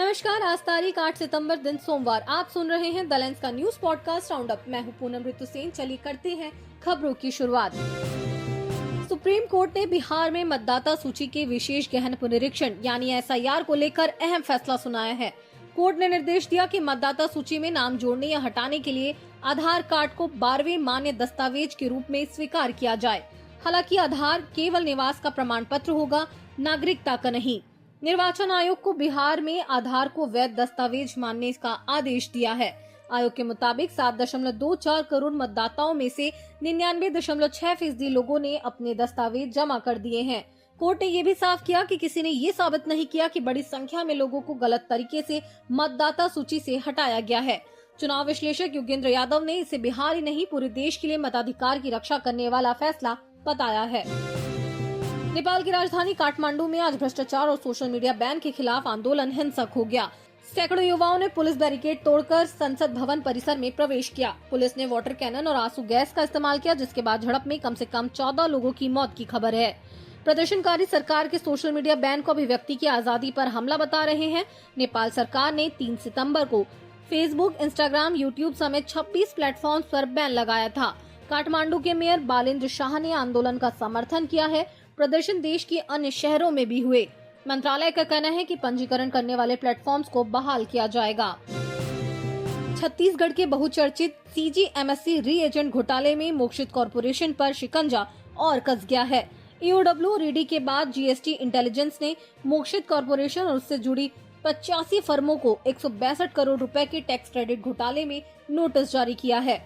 नमस्कार, आज तारीख 8 सितंबर दिन सोमवार। आप सुन रहे हैं द लेंस का न्यूज पॉडकास्ट राउंड अप। मैं हूं पूनम ऋतु सेन। चलिए करते हैं खबरों की शुरुआत। सुप्रीम कोर्ट ने बिहार में मतदाता सूची के विशेष गहन पुनरीक्षण यानी एसआईआर को लेकर अहम फैसला सुनाया है। कोर्ट ने निर्देश दिया कि मतदाता सूची में नाम जोड़ने या हटाने के लिए आधार कार्ड को 12वें मान्य दस्तावेज के रूप में स्वीकार किया जाए। हालांकि आधार केवल निवास का प्रमाण पत्र होगा, नागरिकता का नहीं। निर्वाचन आयोग को बिहार में आधार को वैध दस्तावेज मानने का आदेश दिया है। आयोग के मुताबिक 7.24 करोड़ मतदाताओं में से 99.6% लोगों ने अपने दस्तावेज जमा कर दिए हैं। कोर्ट ने ये भी साफ किया कि किसी ने ये साबित नहीं किया कि बड़ी संख्या में लोगों को गलत तरीके से मतदाता सूची से हटाया गया है। चुनाव विश्लेषक योगेंद्र यादव ने इसे बिहार ही नहीं पूरे देश के लिए मताधिकार की रक्षा करने वाला फैसला बताया है। नेपाल की राजधानी काठमांडू में आज भ्रष्टाचार और सोशल मीडिया बैन के खिलाफ आंदोलन हिंसक हो गया। सैकड़ों युवाओं ने पुलिस बैरिकेड तोड़कर संसद भवन परिसर में प्रवेश किया। पुलिस ने वाटर कैनन और आंसू गैस का इस्तेमाल किया, जिसके बाद झड़प में कम से कम 14 लोगों की मौत की खबर है। प्रदर्शनकारी सरकार के सोशल मीडिया बैन को अभिव्यक्ति की आजादी पर हमला बता रहे हैं। नेपाल सरकार ने 3 सितंबर को फेसबुक, इंस्टाग्राम, यूट्यूब समेत 26 प्लेटफॉर्म पर बैन लगाया था। काठमांडू के मेयर बालेन्द्र शाह ने आंदोलन का समर्थन किया है। प्रदर्शन देश के अन्य शहरों में भी हुए। मंत्रालय का कहना है कि पंजीकरण करने वाले प्लेटफॉर्म्स को बहाल किया जाएगा। छत्तीसगढ़ के बहुचर्चित सीजीएमएससी री एजेंट घोटाले में मोक्षित कॉरपोरेशन पर शिकंजा और कस गया है। ईओडब्ल्यू और ईडी के बाद जीएसटी इंटेलिजेंस ने मोक्षित कॉरपोरेशन और उससे जुड़ी 85 फर्मों को 162 करोड़ रुपए के टैक्स क्रेडिट घोटाले में नोटिस जारी किया है।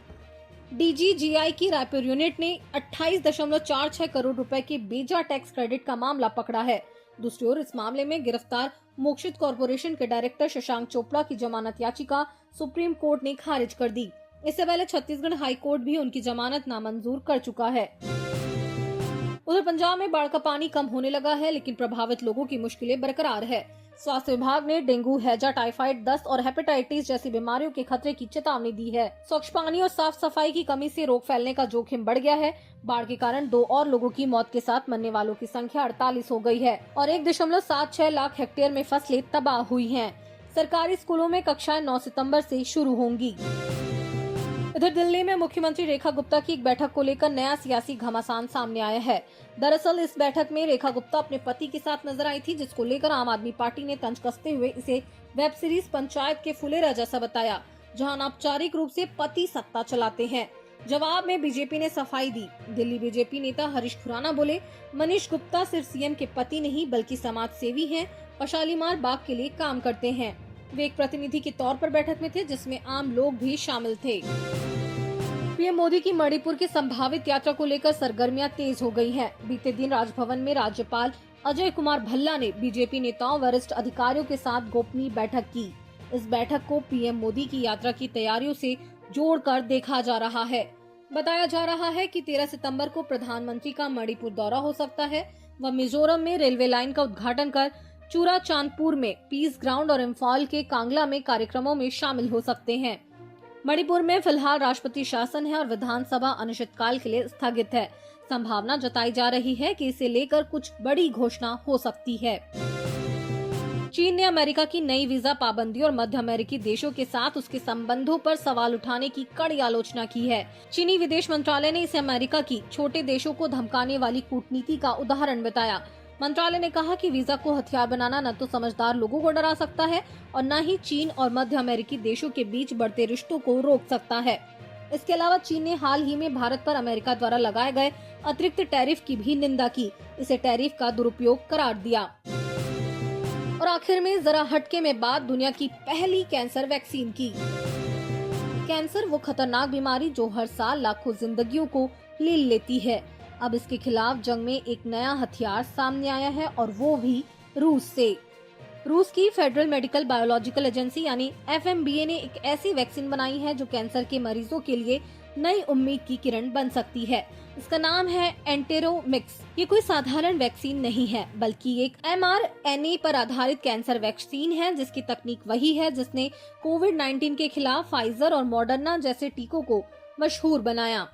डीजीजीआई की रायपुर यूनिट ने 28.46 करोड़ रुपए के बेजा टैक्स क्रेडिट का मामला पकड़ा है। दूसरी ओर इस मामले में गिरफ्तार मोक्षित कॉरपोरेशन के डायरेक्टर शशांक चोपड़ा की जमानत याचिका सुप्रीम कोर्ट ने खारिज कर दी। इससे पहले छत्तीसगढ़ हाई कोर्ट भी उनकी जमानत नामंजूर कर चुका है। उधर पंजाब में बाढ़ का पानी कम होने लगा है, लेकिन प्रभावित लोगों की मुश्किलें बरकरार है। स्वास्थ्य विभाग ने डेंगू, हैजा, टाइफाइड, दस्त और हेपेटाइटिस जैसी बीमारियों के खतरे की चेतावनी दी है। स्वच्छ पानी और साफ सफाई की कमी से रोग फैलने का जोखिम बढ़ गया है। बाढ़ के कारण 2 और लोगों की मौत के साथ मरने वालों की संख्या 48 हो गई है और 1.76 लाख हेक्टेयर में फसलें तबाह हुई हैं। सरकारी स्कूलों में कक्षाएं 9 सितंबर से शुरू होंगी। इधर दिल्ली में मुख्यमंत्री रेखा गुप्ता की एक बैठक को लेकर नया सियासी घमासान सामने आया है। दरअसल इस बैठक में रेखा गुप्ता अपने पति के साथ नजर आई थी, जिसको लेकर आम आदमी पार्टी ने तंज कसते हुए इसे वेब सीरीज पंचायत के फुलेरा जैसा बताया, जहां अनौपचारिक रूप से पति सत्ता चलाते हैं। जवाब में बीजेपी ने सफाई दी। दिल्ली बीजेपी नेता हरीश खुराना बोले, मनीष गुप्ता सिर्फ सीएम के पति नहीं बल्कि समाज सेवी हैं और शालीमार बाग के लिए काम करते हैं। वे एक प्रतिनिधि के तौर पर बैठक में थे, जिसमें आम लोग भी शामिल थे। पीएम मोदी की मणिपुर की संभावित यात्रा को लेकर सरगर्मियां तेज हो गई हैं। बीते दिन राजभवन में राज्यपाल अजय कुमार भल्ला ने बीजेपी नेताओं, वरिष्ठ अधिकारियों के साथ गोपनीय बैठक की। इस बैठक को पीएम मोदी की यात्रा की तैयारियों से जोड़कर देखा जा रहा है। बताया जा रहा है कि 13 सितंबर को प्रधानमंत्री का मणिपुर दौरा हो सकता है। वह मिजोरम में रेलवे लाइन का उद्घाटन कर चूराचांदपुर में पीस ग्राउंड और इम्फाल के कांगला में कार्यक्रमों में शामिल हो सकते हैं। मणिपुर में फिलहाल राष्ट्रपति शासन है और विधानसभा अनिश्चितकाल के लिए स्थगित है। संभावना जताई जा रही है कि इसे लेकर कुछ बड़ी घोषणा हो सकती है। चीन ने अमेरिका की नई वीजा पाबंदी और मध्य अमेरिकी देशों के साथ उसके संबंधों पर सवाल उठाने की कड़ी आलोचना की है। चीनी विदेश मंत्रालय ने इसे अमेरिका की छोटे देशों को धमकाने वाली कूटनीति का उदाहरण बताया। मंत्रालय ने कहा कि वीजा को हथियार बनाना न तो समझदार लोगों को डरा सकता है और न ही चीन और मध्य अमेरिकी देशों के बीच बढ़ते रिश्तों को रोक सकता है। इसके अलावा चीन ने हाल ही में भारत पर अमेरिका द्वारा लगाए गए अतिरिक्त टैरिफ की भी निंदा की। इसे टैरिफ का दुरुपयोग करार दिया। और आखिर में जरा हटके में बात दुनिया की पहली कैंसर वैक्सीन की। कैंसर वो खतरनाक बीमारी जो हर साल लाखों जिंदगियों को ले लेती है। अब इसके खिलाफ जंग में एक नया हथियार सामने आया है और वो भी रूस से। रूस की फेडरल मेडिकल बायोलॉजिकल एजेंसी यानी एफएमबीए ने एक ऐसी वैक्सीन बनाई है जो कैंसर के मरीजों के लिए नई उम्मीद की किरण बन सकती है। इसका नाम है एंटेरोमिक्स। ये कोई साधारण वैक्सीन नहीं है, बल्कि एक mRNA पर आधारित कैंसर वैक्सीन है, जिसकी तकनीक वही है जिसने कोविड-19 के खिलाफ फाइजर और मॉडर्ना जैसे टीकों को मशहूर बनाया।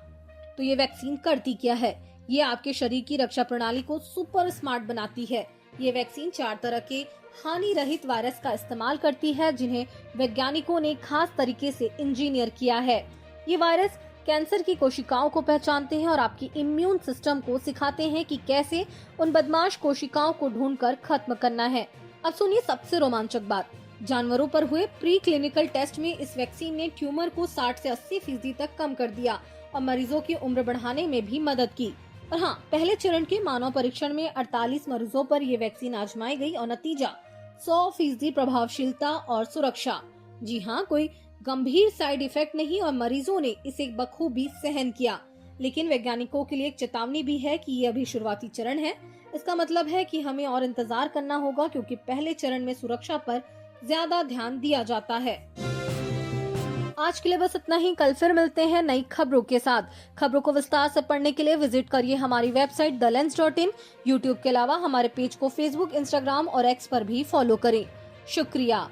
तो ये वैक्सीन करती क्या है? ये आपके शरीर की रक्षा प्रणाली को सुपर स्मार्ट बनाती है। ये वैक्सीन 4 तरह के हानि रहित वायरस का इस्तेमाल करती है, जिन्हें वैज्ञानिकों ने खास तरीके से इंजीनियर किया है। ये वायरस कैंसर की कोशिकाओं को पहचानते हैं और आपकी इम्यून सिस्टम को सिखाते हैं कि कैसे उन बदमाश कोशिकाओं को ढूंढकर खत्म करना है। अब सुनिए सबसे रोमांचक बात। जानवरों पर हुए प्री क्लिनिकल टेस्ट में इस वैक्सीन ने ट्यूमर को 60 से 80% तक कम कर दिया और मरीजों की उम्र बढ़ाने में भी मदद की। और हाँ, पहले चरण के मानव परीक्षण में 48 मरीजों पर ये वैक्सीन आजमाई गई और नतीजा 100% प्रभावशीलता और सुरक्षा। जी हाँ, कोई गंभीर साइड इफेक्ट नहीं और मरीजों ने इसे बखूबी सहन किया। लेकिन वैज्ञानिकों के लिए एक चेतावनी भी है कि ये अभी शुरुआती चरण है। इसका मतलब है कि हमें और इंतजार करना होगा, क्योंकि पहले चरण में सुरक्षा पर ज्यादा ध्यान दिया जाता है। आज के लिए बस इतना ही। कल फिर मिलते हैं नई खबरों के साथ। खबरों को विस्तार से पढ़ने के लिए विजिट करिए हमारी वेबसाइट thelens.in। यूट्यूब के अलावा हमारे पेज को फेसबुक, इंस्टाग्राम और एक्स पर भी फॉलो करें। शुक्रिया।